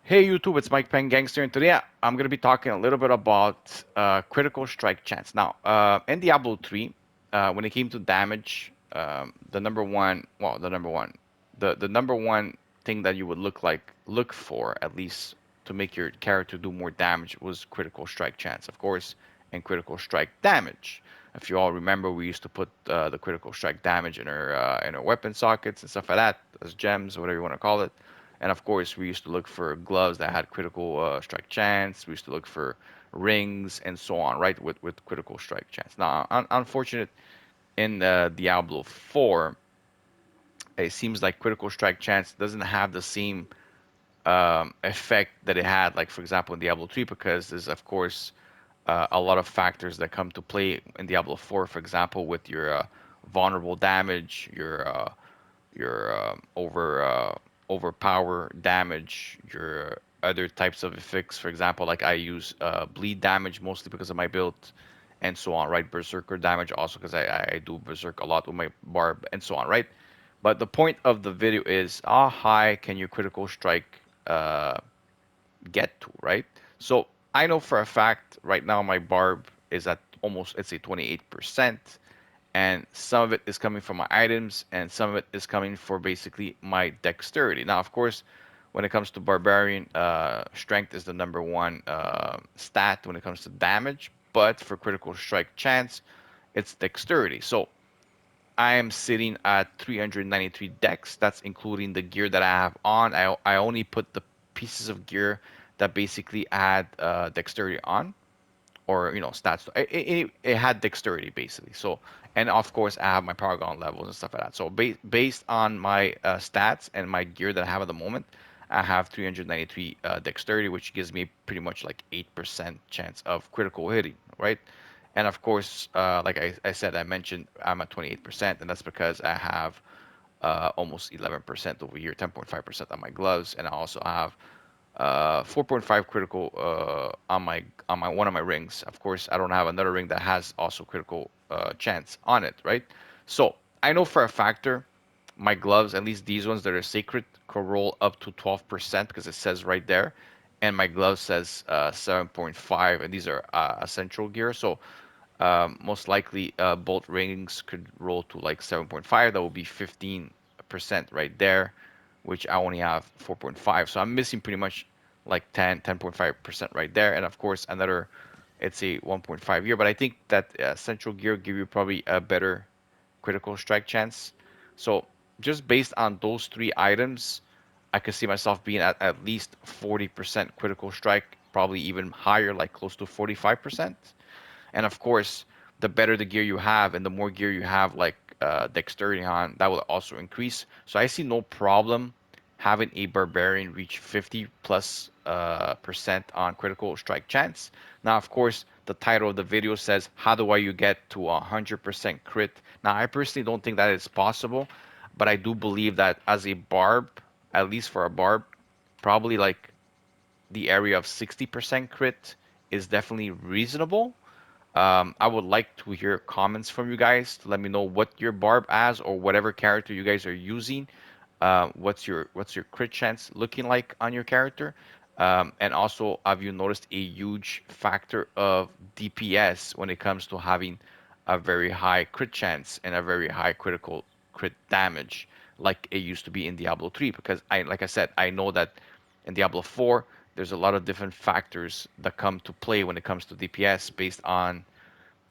Hey YouTube, it's Mike Penn Gangster, and today I'm going to be talking a little bit about critical strike chance. Now, in Diablo 3, when it came to damage, the number one, well, the number one thing that you would look for, at least to make your character do more damage, was critical strike chance, of course, and critical strike damage. If you all remember, we used to put the critical strike damage in our weapon sockets and stuff like that, as gems, whatever you want to call it. And of course, we used to look for gloves that had critical strike chance. We used to look for rings and so on, right? With critical strike chance. Now, unfortunate in Diablo 4, it seems like critical strike chance doesn't have the same effect that it had, like for example in Diablo 3, because there's of course a lot of factors that come to play in Diablo 4. For example, with your vulnerable damage, your overpower damage, your other types of effects. For example, like I use bleed damage mostly because of my build, and so on, right? Berserker damage also because I do berserk a lot with my barb, and so on, right? But the point of the video is how high can your critical strike uh, get to, right? So I know for a fact right now my barb is at almost, let's say, 28%, and some of it is coming from my items, and some of it is coming for basically my dexterity. Now, of course, when it comes to barbarian, strength is the number one stat when it comes to damage, but for critical strike chance, it's dexterity. So I am sitting at 393 dex. That's including the gear that I have on. I only put the pieces of gear that basically add dexterity on, or stats. It had dexterity basically. So, and of course I have my paragon levels and stuff like that. So based on my stats and my gear that I have at the moment, I have 393 dexterity, which gives me pretty much like 8% chance of critical hitting, right? And of course, like I said, I mentioned I'm at 28%, and that's because I have almost 11% over here, 10.5% on my gloves, and I also have 4.5 critical on my one of my rings. Of course, I don't have another ring that has also critical chance on it, right? So I know for a factor my gloves, at least these ones that are sacred, could roll up to 12% because it says right there, and my glove says 7.5, and these are essential gear. So most likely bolt rings could roll to like 7.5. That would be 15% right there, which I only have 4.5. So I'm missing pretty much like 10.5% right there. And of course, another, it's a 1.5 year. But I think that central gear give you probably a better critical strike chance. So just based on those three items, I could see myself being at least 40% critical strike, probably even higher, like close to 45%. And of course, the better the gear you have and the more gear you have, like dexterity on, that will also increase. So I see no problem having a barbarian reach 50 plus percent on critical strike chance. Now, of course, the title of the video says, how do I you get to 100% crit? Now, I personally don't think that is possible, but I do believe that as a barb, at least for a barb, probably like the area of 60% crit is definitely reasonable. I would like to hear comments from you guys to let me know what your barb as, or whatever character you guys are using. What's your crit chance looking like on your character? And also, have you noticed a huge factor of DPS when it comes to having a very high crit chance and a very high critical crit damage, like it used to be in Diablo 3? Because like I said, I know that in Diablo 4, there's a lot of different factors that come to play when it comes to DPS based on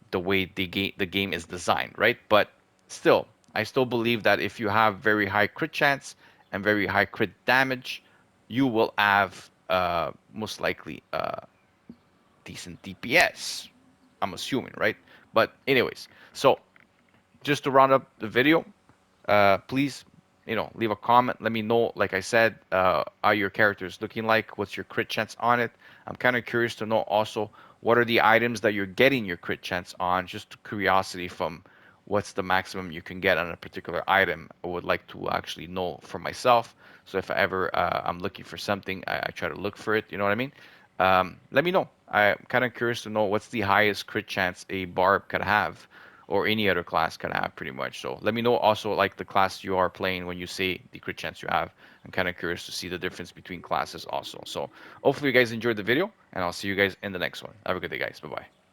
the way the game is designed, right? But still, I still believe that if you have very high crit chance and very high crit damage, you will have most likely decent DPS. I'm assuming, right? But anyways, so just to round up the video, please, leave a comment. Let me know, like I said, how your character is looking like. What's your crit chance on it? I'm kind of curious to know also what are the items that you're getting your crit chance on. Just curiosity from what's the maximum you can get on a particular item. I would like to actually know for myself. So if I ever I'm looking for something, I try to look for it. You know what I mean? Let me know. I'm kind of curious to know what's the highest crit chance a barb could have, or any other class can have pretty much. So let me know also like the class you are playing when you say the crit chance you have. I'm kind of curious to see the difference between classes also. So hopefully you guys enjoyed the video, and I'll see you guys in the next one. Have a good day, guys. Bye bye.